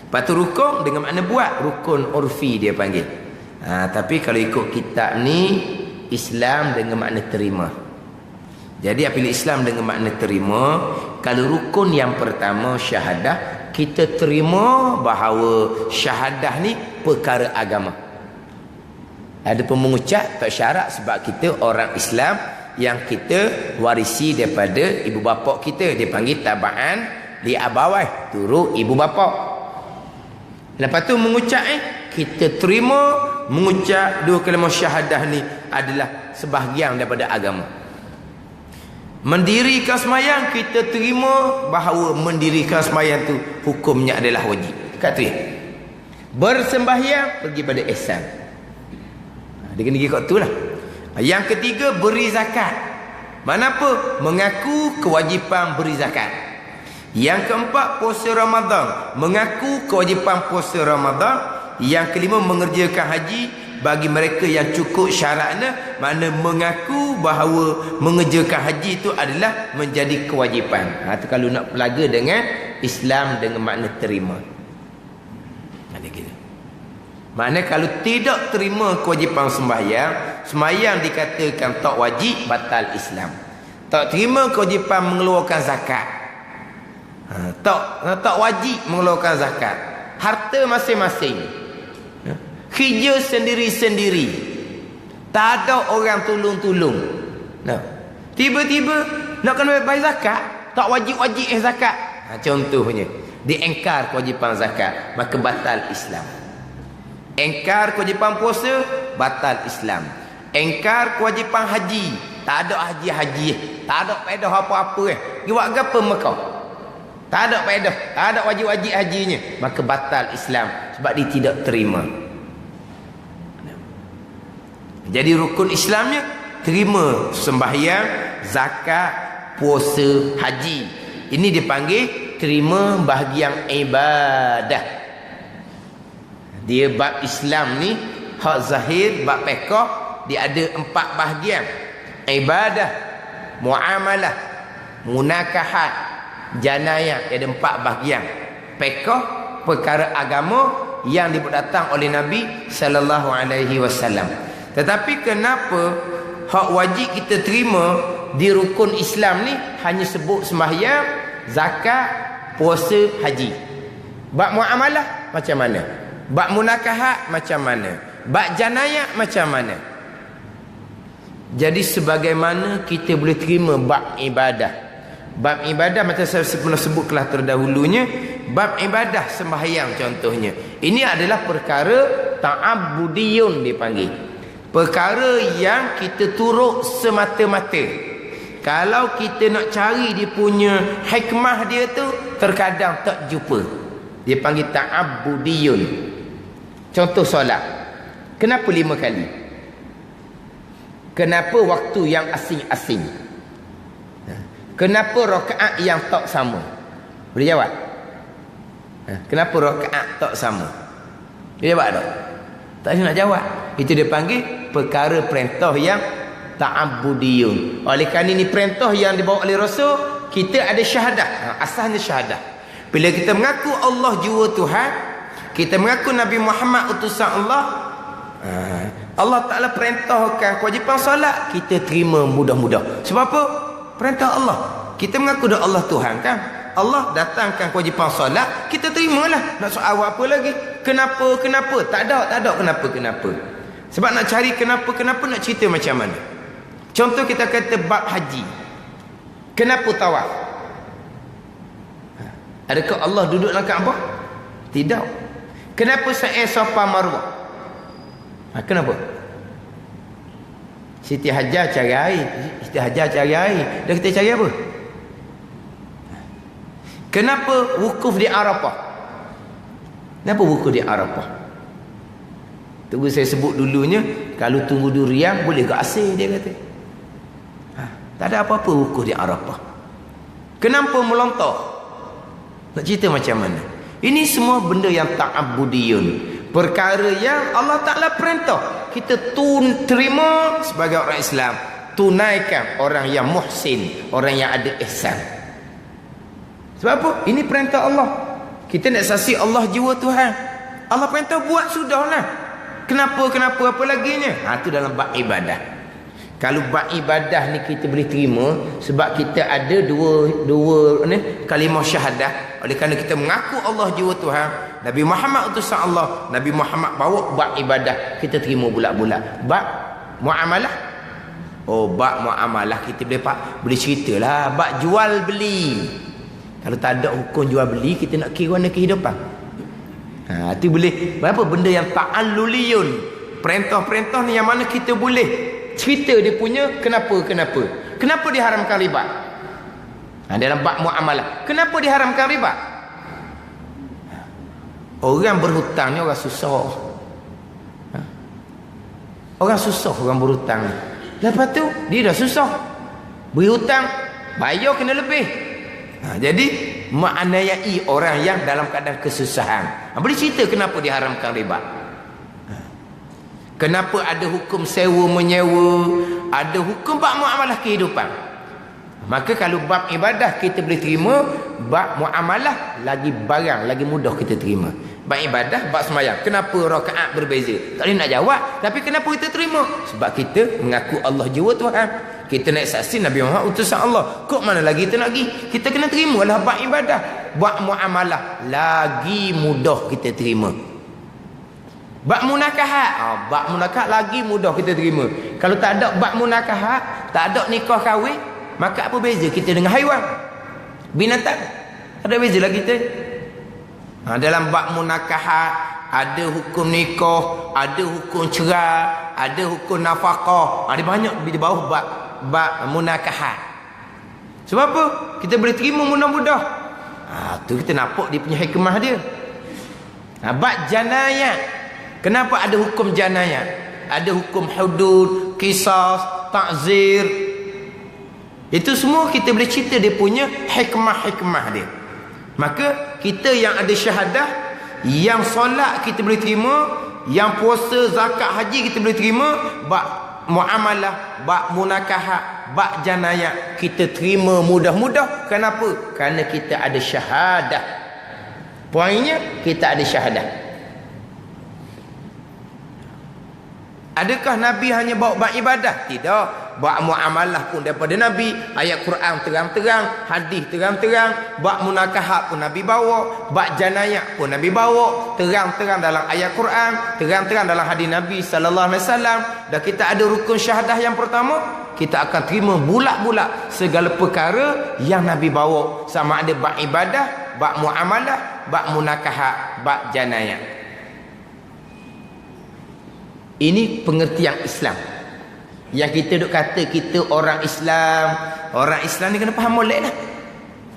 Lepas tu rukun dengan makna buat, rukun urfi dia panggil. Tapi kalau ikut kitab ni, Islam dengan makna terima. Jadi apabila Islam dengan makna terima, kalau rukun yang pertama syahadah, kita terima bahawa syahadah ni perkara agama. Ada pun mengucap tak syarat sebab kita orang Islam yang kita warisi daripada ibu bapa kita. Dia panggil tabaan li abawai, turut ibu bapa. Lepas tu mengucap kita terima mengucap dua kalimah syahadah ni adalah sebahagian daripada agama. Mendirikan sembahyang, kita terima bahawa mendirikan sembahyang tu hukumnya adalah wajib. Kata dia. Bersembahyang pergi pada ihsan. Dia kena pergi kat tu lah. Yang ketiga, beri zakat. Manapa? Mengaku kewajipan beri zakat. Yang keempat, puasa Ramadan. Mengaku kewajipan puasa Ramadan. Yang kelima, mengerjakan haji bagi mereka yang cukup syaratnya. Mana mengaku bahawa mengerjakan haji itu adalah menjadi kewajipan. Itu kalau nak pelaga dengan Islam dengan makna terima. Ada gitu. Maknanya kalau tidak terima kewajipan sembahyang, sembahyang dikatakan tak wajib, batal Islam. Tak terima kewajipan mengeluarkan zakat, tak wajib mengeluarkan zakat. Harta masing-masing, kerja sendiri-sendiri, tak ada orang tolong-tolong. Tiba-tiba nak kena bayar zakat, tak wajib-wajib zakat. Contohnya diengkar kewajipan zakat, maka batal Islam. Engkar kewajipan puasa, batal Islam. Engkar kewajipan haji, Tak ada haji-haji. Tak ada faedah apa-apa Dia buat apa Mekah? Tak ada faedah. Tak ada wajib-wajib hajinya. Maka batal Islam. Sebab dia tidak terima. Jadi rukun Islamnya terima sembahyang, zakat, puasa, haji. Ini dipanggil terima bahagian ibadah. Dia bab Islam ni hak zahir, bab fiqh dia ada 4 bahagian. Ibadah, muamalah, munakahat, janayah, dia ada 4 bahagian. Fiqh perkara agama yang datang oleh Nabi sallallahu alaihi wasallam. Tetapi kenapa hak wajib kita terima di rukun Islam ni hanya sebut sembahyang, zakat, puasa, haji. Bab muamalah macam mana? Bab munakahat macam mana? Bab janayah macam mana? Jadi sebagaimana kita boleh terima bab ibadah. Bab ibadah macam saya pernah sebutlah terdahulunya, bab ibadah sembahyang contohnya. Ini adalah perkara ta'abbudiyun dipanggil. Perkara yang kita turut semata-mata. Kalau kita nak cari dia punya hikmah dia tu, terkadang tak jumpa. Dia panggil ta'abbudiyun. Contoh solat. Kenapa 5 kali? Kenapa waktu yang asing-asing? Kenapa rakaat yang tak sama? Boleh jawab? Kenapa rakaat tak sama? Boleh jawab tak? Tak nak jawab. Itu dia panggil perkara perintah yang ta'abbudiyun. Oleh kerana ini perintah yang dibawa oleh Rasul, kita ada syahadah. Asalnya syahadah. Bila kita mengaku Allah jua Tuhan, kita mengaku Nabi Muhammad utusan Allah, Allah Ta'ala perintahkan kewajipan solat, kita terima mudah-mudah. Sebab apa? Perintah Allah. Kita mengaku dah Allah Tuhan kan. Allah datangkan kewajipan solat, kita terimalah. Nak soal apa lagi? Kenapa? Tak ada kenapa. Sebab nak cari kenapa, nak cerita macam mana. Contoh kita kata bab haji. Kenapa tawaf? Adakah Allah duduk dalam Kaabah? Tidak. Kenapa sa'i Safa Marwah? Kenapa? Siti Hajar cari air. Dan kita cari apa? Kenapa wukuf di Arafah? Kenapa wukuf di Arafah? Tunggu saya sebut dulunya. Kalau tunggu durian boleh ke asir, dia kata. Tak ada apa-apa wukuf di Arafah. Kenapa melontar? Nak cerita macam mana? Ini semua benda yang ta'abbudiyun. Perkara yang Allah Ta'ala perintah. Kita terima sebagai orang Islam. Tunaikan orang yang muhsin, orang yang ada ihsan. Sebab apa? Ini perintah Allah. Kita nak saksi Allah jiwa Tuhan. Allah perintah buat sudahlah. Kenapa apa laginya? Itu dalam bab ibadah. Kalau bab ibadah ni kita boleh terima sebab kita ada dua kalimah syahadah. Oleh kerana kita mengaku Allah jiwa Tuhan, Nabi Muhammad utusan Allah, Nabi Muhammad bawa bab ibadah, kita terima bulat-bulat. Bab muamalah, bab muamalah kita boleh ceritalah. Bab jual beli, kalau tak ada hukum jual beli, kita nak kira mana kehidupan. Itu boleh. Berapa benda yang ta'alluliyun, perintah-perintah ni yang mana kita boleh cerita dia punya kenapa diharamkan riba. Dalam bab muamalah, kenapa diharamkan riba? Orang berhutang ni orang susah. Orang berhutang. Lepas tu dia dah susah. Beri hutang, bayar kena lebih. Jadi menganiayai orang yang dalam keadaan kesusahan. Boleh cerita kenapa diharamkan riba. Kenapa ada hukum sewa menyewa, ada hukum bab muamalah kehidupan. Maka kalau bab ibadah kita boleh terima, bab muamalah lagi barang, lagi mudah kita terima. Bab ibadah, bab sembahyang, kenapa rakaat berbeza? Tak boleh nak jawab. Tapi kenapa kita terima? Sebab kita mengaku Allah jiwa Tuhan. Kita nak saksi Nabi Muhammad utusan Allah. Kok mana lagi kita nak pergi? Kita kena terima lah bab ibadah. Bab muamalah lagi mudah kita terima. Bab munakahat, bab munakahat lagi mudah kita terima. Kalau tak ada bab munakahat, tak ada nikah kahwin, maka apa beza kita dengan haiwan? Binatang. Ada beza lah kita. Dalam bab munakahat ada hukum nikah, ada hukum cerai, ada hukum nafkah. Ada banyak di bawah bab ba munakahat. Sebab apa? Kita boleh terima mudah-mudah. Tu kita nampak dia punya hikmah dia. Ba janayat. Kenapa ada hukum janayat? Ada hukum hudud, qisas, ta'zir. Itu semua kita boleh cerita dia punya hikmah-hikmah dia. Maka kita yang ada syahadah, yang solat kita boleh terima, yang puasa, zakat, haji kita boleh terima, bab muamalah, bab munakahat, bab janayah kita terima mudah-mudah. Kenapa? Kerana kita ada syahadah. Poinnya kita ada syahadah. Adakah Nabi hanya bawa bab ibadah? Tidak. Bab muamalah pun daripada Nabi. Ayat Quran terang-terang, hadis terang-terang. Bab munakahat pun Nabi bawa, bab janayah pun Nabi bawa, terang-terang dalam ayat Quran, terang-terang dalam hadis Nabi sallallahu alaihi wasallam. Dan kita ada rukun syahadah yang pertama, kita akan terima bulat-bulat segala perkara yang Nabi bawa, sama ada bab ibadah, bab muamalah, bab munakahat, bab janayah. Ini pengertian Islam. Yang kita duk kata kita orang Islam. Orang Islam ni kena faham molek dah.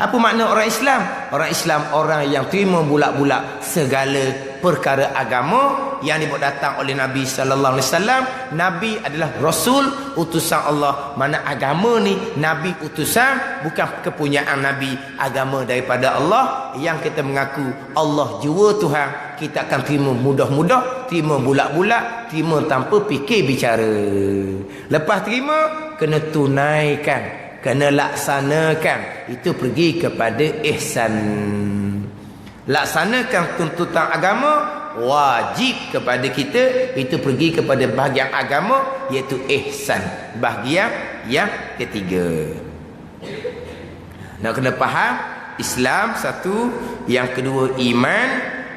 Apa makna orang Islam? Orang Islam orang yang terima bulat-bulat segala perkara agama yang dibuat datang oleh Nabi sallallahu alaihi wasallam. Nabi adalah rasul, utusan Allah. Mana agama ni Nabi utusan, bukan kepunyaan Nabi, agama daripada Allah yang kita mengaku Allah jua Tuhan. Kita akan terima mudah-mudah, terima bulat-bulat, terima tanpa fikir bicara. Lepas terima kena tunaikan, kena laksanakan. Itu pergi kepada ihsan. Laksanakan tuntutan agama wajib kepada kita. Itu pergi kepada bahagian agama, iaitu ihsan, bahagian yang ketiga. Nak kena faham Islam satu, yang kedua iman,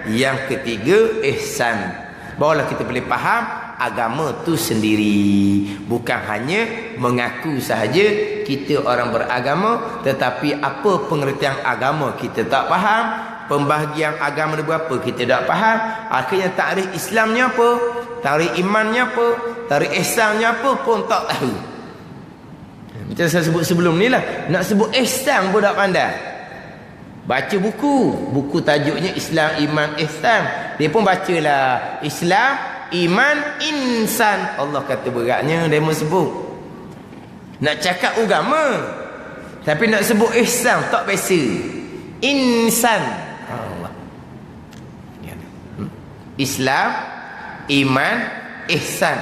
yang ketiga ihsan. Barulah kita boleh faham agama tu sendiri. Bukan hanya mengaku sahaja kita orang beragama, tetapi apa pengertian agama kita tak faham, pembahagian agama ni berapa kita tak faham. Akhirnya takrif Islamnya apa, takrif imannya apa, takrif ihsannya apa pun tak tahu. Macam saya sebut sebelum ni lah, nak sebut ihsan pun tak pandai. Baca buku tajuknya Islam, Iman, Ihsan, dia pun bacalah Islam, Iman, Insan. Allah kata beratnya dia mau sebut. Nak cakap agama tapi nak sebut ihsan tak biasa. Insan. Allah. Islam, Iman, Ihsan.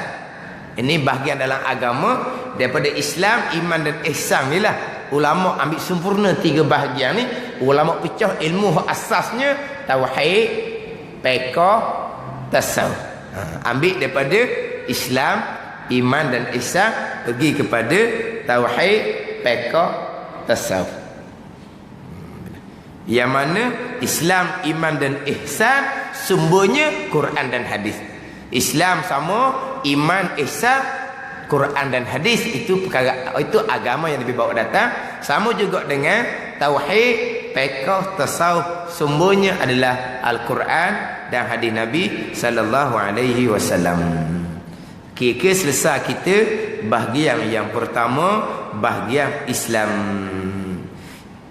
Ini bahagian dalam agama. Daripada Islam, Iman dan Ihsan ni lah ulama ambil sempurna tiga bahagian ni. Ulama pecah ilmu asasnya tauhid, fiqh, tasawuf. Ambil daripada Islam, Iman dan Ihsan, pergi kepada tauhid, fiqh, tasawuf. Yang mana Islam, Iman dan Ihsan sumbernya Quran dan hadis. Islam sama, Iman, Ihsan, Quran dan hadis. Itu perkara, itu agama yang Nabi bawa datang. Sama juga dengan tauhid, fiqh, tasawuf, sumbernya adalah Al-Quran dan hadis Nabi sallallahu alaihi wasallam. Kira-kira selesai kita bahagian yang pertama, bahagian Islam.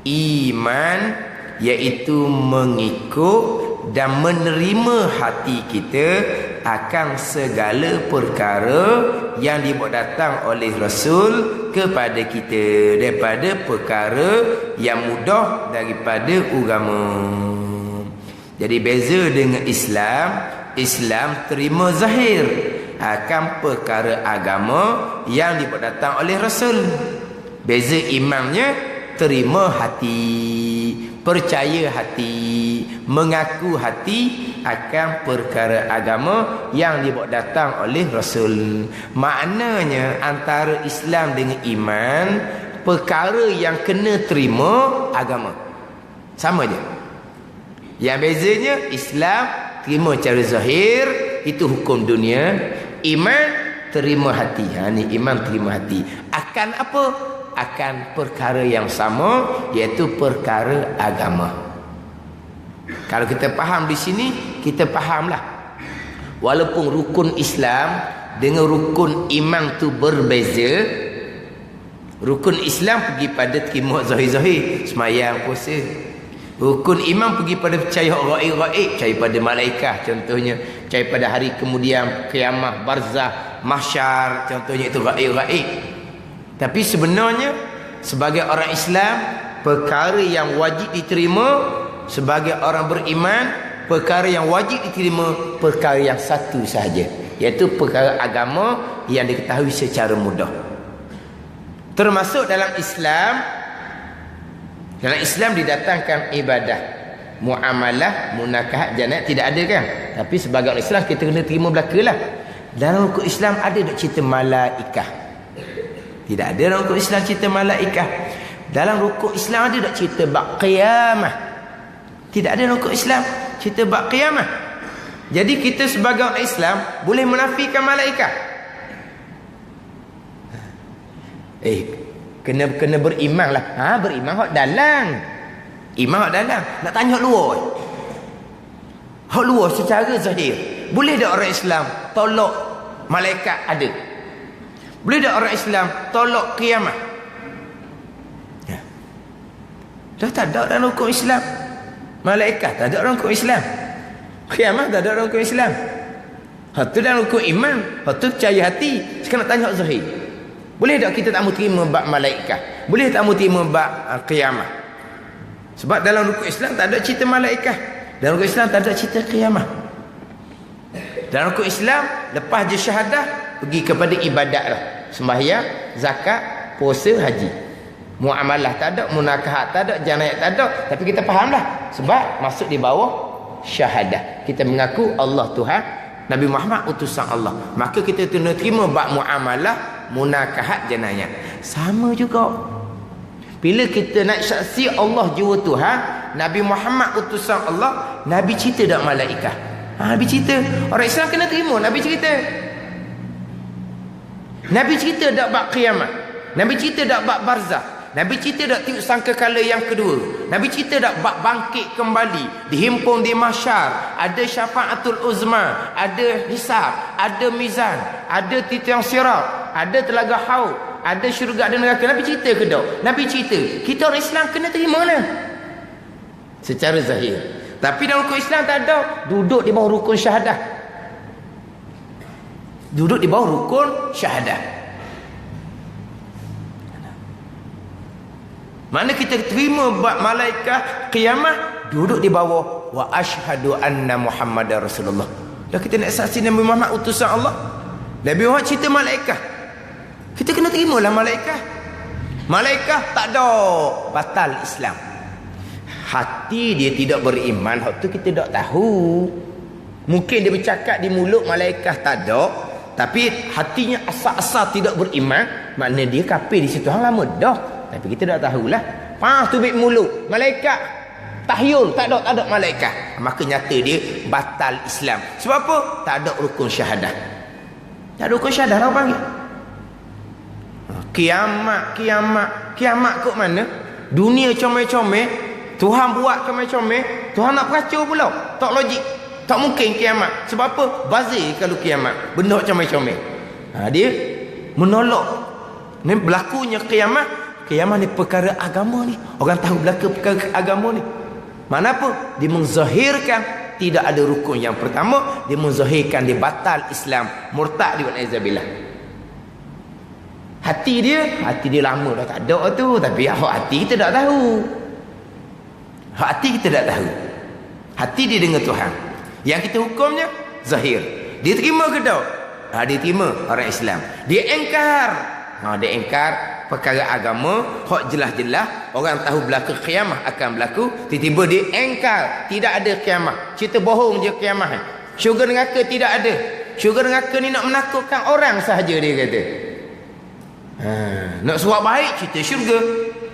Iman iaitu mengikut dan menerima hati kita akan segala perkara yang dibuat datang oleh Rasul kepada kita, daripada perkara yang mudah daripada agama. Jadi beza dengan Islam, Islam terima zahir akan perkara agama yang dibuat datang oleh Rasul. Beza imannya terima hati, percaya hati, mengaku hati akan perkara agama yang dibawa datang oleh Rasul. Maknanya antara Islam dengan iman, perkara yang kena terima agama sama je. Yang bezanya Islam terima cara zahir, itu hukum dunia. Iman terima hati. Ni iman terima hati. Akan apa? Akan perkara yang sama, iaitu perkara agama. Kalau kita faham di sini, kita fahamlah. Walaupun rukun Islam dengan rukun iman tu berbeza, Rukun Islam pergi pada terima zahir-zahir, semayang, puasa. Rukun iman pergi pada percaya ghaib-ghaib, percaya pada malaikat contohnya, percaya pada hari kemudian, kiamat, barzah, mahsyar, contohnya itu ghaib-ghaib. Tapi sebenarnya sebagai orang Islam, perkara yang wajib diterima sebagai orang beriman, perkara yang wajib diterima perkara yang satu sahaja, iaitu perkara agama yang diketahui secara mudah. Termasuk dalam Islam didatangkan ibadah, muamalah, munakahat, janayah tidak ada kan? Tapi sebagai orang Islam kita kena terima belakalah. Dalam rukun Islam ada tak cerita malaikah? Tidak ada dalam rukun Islam cerita malaikah. Dalam rukun Islam ada tak cerita bab qiyamah? Tidak ada dalam rukun Islam cerita bab qiyamah. Jadi kita sebagai orang Islam boleh menafikan malaikat? Kena beriman lah. Beriman hak dalam. Iman hak dalam. Nak tanya hak luar. Hak luar secara zahir. Boleh tak orang Islam tolak malaikat ada? Boleh tak orang Islam tolak kiamat? Ya. Dah tak ada dalam hukum Islam. Malaikat tak ada dalam hukum Islam. Kiamat tak ada dalam hukum Islam. Hak tu dalam hukum iman. Hak tu percaya hati. Sekarang nak tanya hak zahir. Boleh tak kita tak mau terima bab malaikat? Boleh tak mau terima bab kiamat? Sebab dalam rukun Islam tak ada cerita malaikat. Dalam rukun Islam tak ada cerita kiamat. Dalam rukun Islam lepas je syahadah pergi kepada ibadat lah. Sembahyang, zakat, puasa, haji. Muamalah tak ada, munakahat tak ada, janayah tak ada. Tapi kita fahamlah. Sebab masuk di bawah syahadah. Kita mengaku Allah Tuhan, Nabi Muhammad utusan Allah. Maka kita kena terima bab muamalah, munakahat, janayah. Sama juga. Bila kita nak saksi Allah jiwa Tuhan, Nabi Muhammad utusan Allah, Nabi cerita tak malaikat? Nabi cerita. Orang Islam kena terima Nabi cerita. Nabi cerita tak bab kiamat? Nabi cerita tak bab barzah? Nabi cerita tak tiup sangkakala yang kedua? Nabi cerita tak bab bangkit kembali, dihimpun di mahsyar, ada syafaatul uzma, ada hisab, ada mizan, ada titiang sirat, ada telaga haud, ada syurga, ada neraka. Nabi cerita ke tak? Nabi cerita. Kita orang Islam kena terima lah secara zahir. Tapi dalam rukun Islam tak ada. Duduk di bawah rukun syahadah. Duduk di bawah rukun syahadah. Mana kita terima bab malaikat kiamat, duduk di bawah wa asyhadu anna Muhammadar Rasulullah. Dah kita nak saksi Nabi Muhammad utusan Allah. Nabi Muhammad cerita malaikat. Kita kena terimalah malaikat. Malaikat tak ada, batal Islam. Hati dia tidak beriman, hak tu kita tak tahu. Mungkin dia bercakap di mulut malaikat tak ada, tapi hatinya asal-asal tidak beriman, makna dia kafir di situ hang lama dah. Tapi kita tak tahulah. Tubik mulut malaikat tahyul, tak ada malaikat. Maka nyata dia batal Islam. Sebab apa? Tak ada rukun syahadah. Tak ada rukun syahadah apa panggil? Kiamat kok mana? Dunia comel-comel, Tuhan buat comel-comel, Tuhan nak peracau pula. Tak logik. Tak mungkin kiamat. Sebab apa? Bazir kalau kiamat. Benda comel-comel. Dia menolak. Ni berlakunya kiamat. Kiamat ni perkara agama ni. Orang tahu berlaku perkara agama ni. Mana apa? Dia menzahirkan tidak ada rukun yang pertama. Dia menzahirkan dia batal Islam. Murtad dia wa'alaizabillah. Hati dia lama dah tak ada tu. Tapi hati kita tak tahu. Hati kita tak tahu. Hati dia dengan Tuhan. Yang kita hukumnya zahir. Dia terima ke tak? Dia terima orang Islam. Dia engkar. Dia engkar perkara agama, hak jelas-jelas orang tahu berlaku kiamat akan berlaku, tiba-tiba dia engkar, tidak ada kiamat. Cerita bohong je kiamat. Syurga neraka tidak ada. Syurga neraka ni nak menakutkan orang sahaja, dia kata. Nak suruh baik cerita syurga,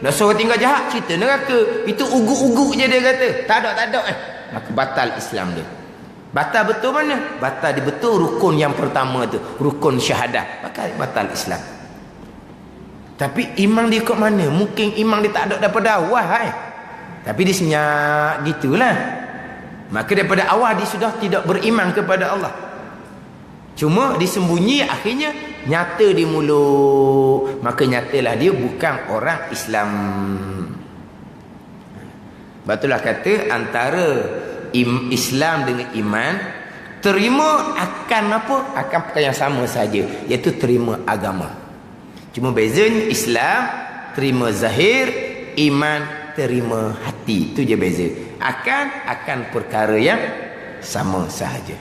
nak suruh tinggal jahat cerita neraka. Itu uguk-uguk je dia kata. Tak ada. Maka batal Islam dia. Batal betul mana? Batal dia betul rukun yang pertama tu, rukun syahadah. Batal Islam. Tapi iman dia kat mana? Mungkin iman dia tak ada daripada awal. Tapi dia senyap gitulah. Maka daripada awal dia sudah tidak beriman kepada Allah. Cuma disembunyi akhirnya nyata di mulut. Maka nyatalah dia bukan orang Islam. Batulah kata antara Islam dengan iman, terima akan apa? Akan perkara yang sama saja, iaitu terima agama. Cuma bezanya Islam terima zahir, iman terima hati. Itu je beza. Akan perkara yang sama sahaja.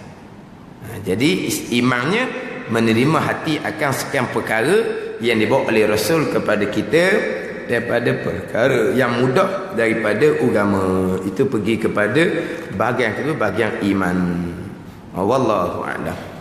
Jadi imannya menerima hati akan sekian perkara yang dibawa oleh Rasul kepada kita daripada perkara yang mudah daripada agama. Itu pergi kepada bahagian kedua, bahagian iman. Wallahu a'lam.